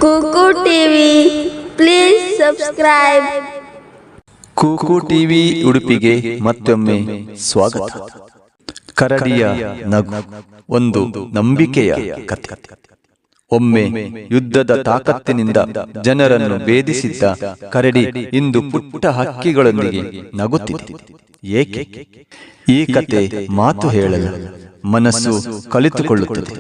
Kuku TV please subscribe. Kuku TV ಉಡುಪಿಗೆ ಮತ್ತೊಮ್ಮೆ ಸ್ವಾಗತ. ಕರಡಿಯ ನಗು ಒಂದು ನಂಬಿಕೆಯ ಕಥೆ. ಒಮ್ಮೆ ಯುದ್ಧದ ತಾಕತ್ತಿನಿಂದ ಜನರನ್ನು ಭೇದಿಸಿದ್ದ ಕರಡಿ ಇಂದು ಪುಟ್ಟ ಹಕ್ಕಿಗಳೊಂದಿಗೆ ನಗುತ್ತಿದೆ. ಏಕೆ? ಈ ಕತೆ ಮಾತು ಹೇಳಲು ಮನಸ್ಸು ಕಲಿತುಕೊಳ್ಳುತ್ತದೆ.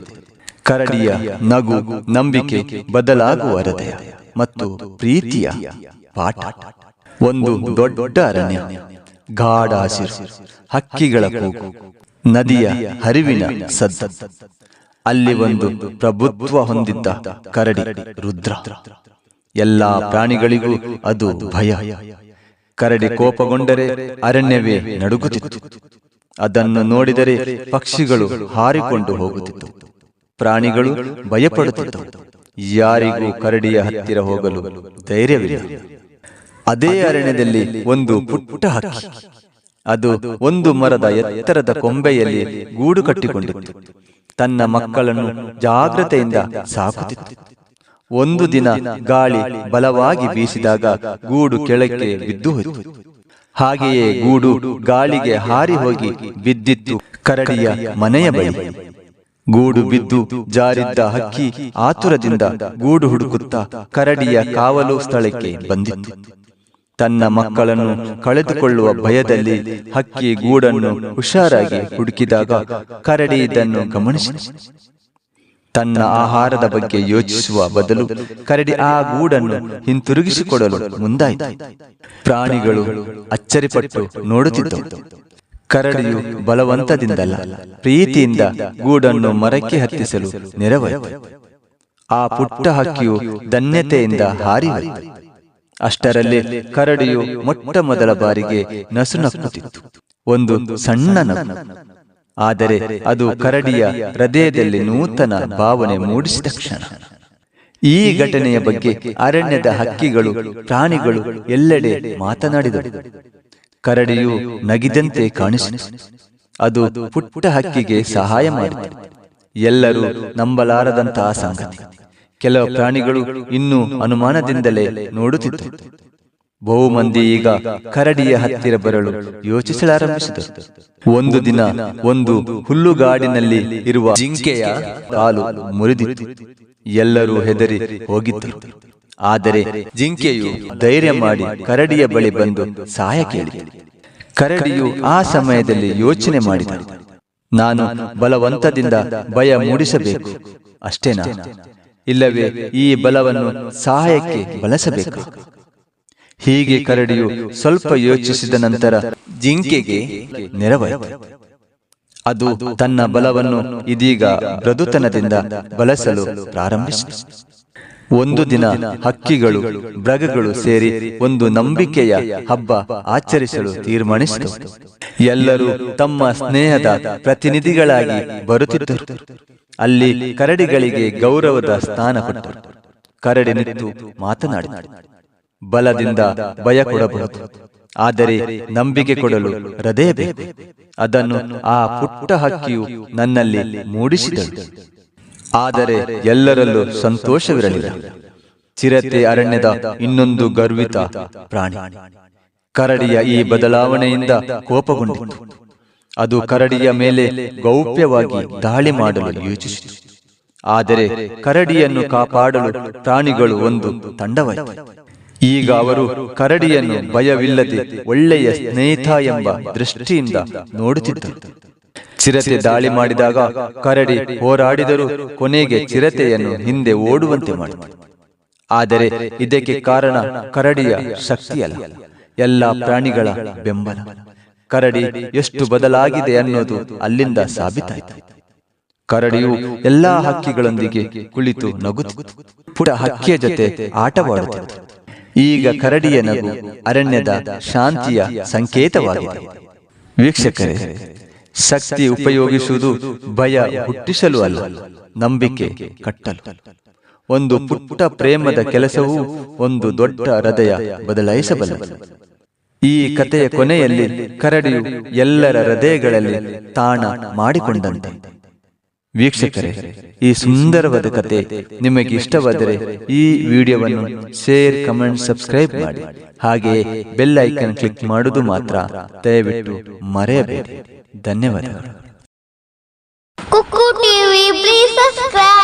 ಕರಡಿಯ ನಗು ನಂಬಿಕೆ, ಬದಲಾಗುವ ಹೃದಯ ಮತ್ತು ಪ್ರೀತಿಯ ಪಾಠ. ಒಂದು ದೊಡ್ಡ ಅರಣ್ಯ, ಗಾಢ ಹಸಿರು, ಹಕ್ಕಿಗಳ ಕೂಗು, ನದಿಯ ಹರಿವಿನ ಸದ್ದು. ಅಲ್ಲಿ ಒಂದು ಪ್ರಭುತ್ವ ಹೊಂದಿದ್ದ ಕರಡಿ ರುದ್ರ. ಎಲ್ಲಾ ಪ್ರಾಣಿಗಳಿಗೂ ಅದು ಭಯ. ಕರಡಿ ಕೋಪಗೊಂಡರೆ ಅರಣ್ಯವೇ ನಡುಗುತ್ತಿತ್ತು. ಅದನ್ನು ನೋಡಿದರೆ ಪಕ್ಷಿಗಳು ಹಾರಿಕೊಂಡು ಹೋಗುತ್ತಿತ್ತು, ಪ್ರಾಣಿಗಳು ಭಯಪಡುತ್ತಿದ್ದವು. ಯಾರಿಗೂ ಕರಡಿಯ ಹತ್ತಿರ ಹೋಗಲು ಧೈರ್ಯವಿಲ್ಲ. ಅದೇ ಅರಣ್ಯದಲ್ಲಿ ಒಂದು ಪುಟ್ಟ ಹಕ್ಕಿ. ಅದು ಒಂದು ಮರದ ಎತ್ತರದ ಕೊಂಬೆಯಲ್ಲಿ ಗೂಡು ಕಟ್ಟಿಕೊಂಡಿತ್ತು. ತನ್ನ ಮಕ್ಕಳನ್ನು ಜಾಗ್ರತೆಯಿಂದ ಸಾಕುತ್ತಿತ್ತು. ಒಂದು ದಿನ ಗಾಳಿ ಬಲವಾಗಿ ಬೀಸಿದಾಗ ಗೂಡು ಕೆಳಕ್ಕೆ ಬಿದ್ದು ಹೋಯಿತು. ಹಾಗೆಯೇ ಗೂಡು ಗಾಳಿಗೆ ಹಾರಿ ಹೋಗಿ ಬಿದ್ದಿತ್ತು ಕರಡಿಯ ಮನೆಯ ಬಳಿ. ಗೂಡು ಬಿದ್ದು ಜಾರಿದ್ದ ಹಕ್ಕಿ ಆತುರದಿಂದ ಗೂಡು ಹುಡುಕುತ್ತಾ ಕರಡಿಯ ಕಾವಲು ಸ್ಥಳಕ್ಕೆ ಬಂದಿತ್ತು. ತನ್ನ ಮಕ್ಕಳನ್ನು ಕಳೆದುಕೊಳ್ಳುವ ಭಯದಲ್ಲಿ ಹಕ್ಕಿ ಗೂಡನ್ನು ಹುಷಾರಾಗಿ ಹುಡುಕಿದಾಗ ಕರಡಿ ಇದನ್ನು ಗಮನಿಸಿತು. ತನ್ನ ಆಹಾರದ ಬಗ್ಗೆ ಯೋಚಿಸುವ ಬದಲು ಕರಡಿ ಆ ಗೂಡನ್ನು ಹಿಂತಿರುಗಿಸಿಕೊಡಲು ಮುಂದಾಯಿತು. ಪ್ರಾಣಿಗಳು ಅಚ್ಚರಿಪಟ್ಟು ನೋಡುತ್ತಿದ್ದವು. ಕರಡಿಯು ಬಲವಂತದಿಂದಲ್ಲ, ಪ್ರೀತಿಯಿಂದ ಗೂಡನ್ನು ಮರಕ್ಕೆ ಹತ್ತಿಸಲು ನೆರವಾಯಿತು. ಆ ಪುಟ್ಟ ಹಕ್ಕಿಯು ಧನ್ಯತೆಯಿಂದ ಹಾರಿ ಹೋಯಿತು. ಅಷ್ಟರಲ್ಲಿ ಕರಡಿಯು ಮೊಟ್ಟ ಮೊದಲ ಬಾರಿಗೆ ನಸುನಕ್ಕುತ್ತಿತ್ತು. ಒಂದು ಸಣ್ಣ ನಗು, ಆದರೆ ಅದು ಕರಡಿಯ ಹೃದಯದಲ್ಲಿ ನೂತನ ಭಾವನೆ ಮೂಡಿಸಿದ ಕ್ಷಣ. ಈ ಘಟನೆಯ ಬಗ್ಗೆ ಅರಣ್ಯದ ಹಕ್ಕಿಗಳು, ಪ್ರಾಣಿಗಳು ಎಲ್ಲೆಡೆ ಮಾತನಾಡಿದವು. ಕರಡಿಯು ನಗಿದಂತೆ ಕಾಣಿಸಿತು. ಅದು ಪುಟ್ಟ ಹಕ್ಕಿಗೆ ಸಹಾಯ ಮಾಡಿತು. ಎಲ್ಲರೂ ನಂಬಲಾರದಂತಹ ಸಂಗತಿ. ಕೆಲವು ಪ್ರಾಣಿಗಳು ಇನ್ನೂ ಅನುಮಾನದಿಂದಲೇ ನೋಡುತ್ತಿದ್ದರು. ಬಹುಮಂದಿ ಈಗ ಕರಡಿಯ ಹತ್ತಿರ ಬರಲು ಯೋಚಿಸಲಾರಂಭಿಸಿದರು. ಒಂದು ದಿನ ಒಂದು ಹುಲ್ಲುಗಾಡಿನಲ್ಲಿ ಇರುವ ಜಿಂಕೆಯ ಕಾಲು ಮುರಿದಿತ್ತು. ಎಲ್ಲರೂ ಹೆದರಿ ಹೋಗಿದ್ದರು. ಆದರೆ ಜಿಂಕೆಯು ಧೈರ್ಯ ಮಾಡಿ ಕರಡಿಯ ಬಳಿ ಬಂದು ಸಹಾಯ ಕೇಳಿತು. ಕರಡಿಯು ಆ ಸಮಯದಲ್ಲಿ ಯೋಚನೆ ಮಾಡಿದ, ನಾನು ಬಲವಂತದಿಂದ ಭಯ ಮೂಡಿಸಬೇಕು ಅಷ್ಟೇನಾ? ಇಲ್ಲವೇ ಈ ಬಲವನ್ನು ಸಹಾಯಕ್ಕೆ ಬಳಸಬೇಕು? ಹೀಗೆ ಕರಡಿಯು ಸ್ವಲ್ಪ ಯೋಚಿಸಿದ ನಂತರ ಜಿಂಕೆಗೆ ನೆರವಾಯಿತು. ಅದು ತನ್ನ ಬಲವನ್ನು ಇದೀಗ ಮೃದುತನದಿಂದ ಬಳಸಲು ಪ್ರಾರಂಭಿಸಿತು. ಒಂದು ದಿನ ಹಕ್ಕಿಗಳು, ಮೃಗಗಳು ಸೇರಿ ಒಂದು ನಂಬಿಕೆಯ ಹಬ್ಬ ಆಚರಿಸಲು ತೀರ್ಮಾನಿಸಿದವು. ಎಲ್ಲರೂ ತಮ್ಮ ಸ್ನೇಹದ ಪ್ರತಿನಿಧಿಗಳಾಗಿ ಬರುತ್ತಿದ್ದರು. ಅಲ್ಲಿ ಕರಡಿಗಳಿಗೆ ಗೌರವದ ಸ್ಥಾನ ಕೊಟ್ಟರು. ಕರಡಿ ನಿಂತು ಮಾತನಾಡಿದ, ಬಲದಿಂದ ಭಯ ಕೊಡಬಹುದು, ಆದರೆ ನಂಬಿಕೆ ಕೊಡಲು ಹೃದಯ ಬೇಕು. ಅದನ್ನು ಆ ಪುಟ್ಟ ಹಕ್ಕಿಯು ನನ್ನಲ್ಲಿ ಮೂಡಿಸಿದಳು. ಆದರೆ ಎಲ್ಲರಲ್ಲೂ ಸಂತೋಷವಿರಲಿಲ್ಲ. ಚಿರತೆ ಅರಣ್ಯದ ಇನ್ನೊಂದು ಗರ್ವಿತ ಪ್ರಾಣಿ. ಕರಡಿಯ ಈ ಬದಲಾವಣೆಯಿಂದ ಕೋಪಗೊಂಡಿತು. ಅದು ಕರಡಿಯ ಮೇಲೆ ಗೌಪ್ಯವಾಗಿ ದಾಳಿ ಮಾಡಲು ಯೋಚಿಸಿತು. ಆದರೆ ಕರಡಿಯನ್ನು ಕಾಪಾಡಲು ಪ್ರಾಣಿಗಳು ಒಂದು ತಂಡವಾಯಿತು. ಈಗ ಅವರು ಕರಡಿಯನ್ನು ಭಯವಿಲ್ಲದೆ ಒಳ್ಳೆಯ ಸ್ನೇಹಿತ ಎಂಬ ದೃಷ್ಟಿಯಿಂದ ನೋಡುತ್ತಿದ್ದರು. ಚಿರತೆ ದಾಳಿ ಮಾಡಿದಾಗ ಕರಡಿ ಹೋರಾಡಿದರೂ ಕೊನೆಗೆ ಚಿರತೆಯನ್ನು ಹಿಂದೆ ಓಡುವಂತೆ ಮಾಡಿತು. ಆದರೆ ಇದಕ್ಕೆ ಕಾರಣ ಕರಡಿಯ ಶಕ್ತಿಯಲ್ಲ, ಎಲ್ಲ ಪ್ರಾಣಿಗಳ ಬೆಂಬಲ. ಕರಡಿ ಎಷ್ಟು ಬದಲಾಗಿದೆ ಅನ್ನೋದು ಅಲ್ಲಿಂದ ಸಾಬೀತಾಯಿತು. ಕರಡಿಯು ಎಲ್ಲಾ ಹಕ್ಕಿಗಳೊಂದಿಗೆ ಕುಳಿತು ನಗುತ್ತಿತ್ತು. ಪುಟ್ಟ ಹಕ್ಕಿಯ ಜೊತೆ ಆಟವಾಡುತ್ತಿತ್ತು. ಈಗ ಕರಡಿಯ ನಗು ಅರಣ್ಯದ ಶಾಂತಿಯ ಸಂಕೇತವಾಗಿದೆ. ವೀಕ್ಷಕರೇ, ಶಕ್ತಿ ಉಪಯೋಗಿಸುವುದು ಭಯ ಹುಟ್ಟಿಸಲು ಅಲ್ಲ, ನಂಬಿಕೆ ಕಟ್ಟಲು. ಒಂದು ಪುಟ್ಟ ಪ್ರೇಮದ ಕೆಲಸವೂ ಒಂದು ದೊಡ್ಡ ಹೃದಯ ಬದಲಾಯಿಸಬಲ್ಲದು. ಈ ಕಥೆಯ ಕೊನೆಯಲ್ಲಿ ಕರಡಿಯು ಎಲ್ಲರ ಹೃದಯಗಳಲ್ಲಿ ತಾಣ ಮಾಡಿಕೊಂಡಂತೆ. ವೀಕ್ಷಕರೇ, ಈ ಸುಂದರವಾದ ಕತೆ ನಿಮಗೆ ಇಷ್ಟವಾದರೆ ಈ ವಿಡಿಯೋವನ್ನು ಶೇರ್, ಕಮೆಂಟ್, ಸಬ್ಸ್ಕ್ರೈಬ್ ಮಾಡಿ. ಹಾಗೆಯೇ ಬೆಲ್ ಐಕಾನ್ ಕ್ಲಿಕ್ ಮಾಡುವುದು ಮಾತ್ರ ದಯವಿಟ್ಟು ಮರೆಯಬೇಡಿ. ಧನ್ಯವಾದಗಳು. Cuckoo TV, please subscribe.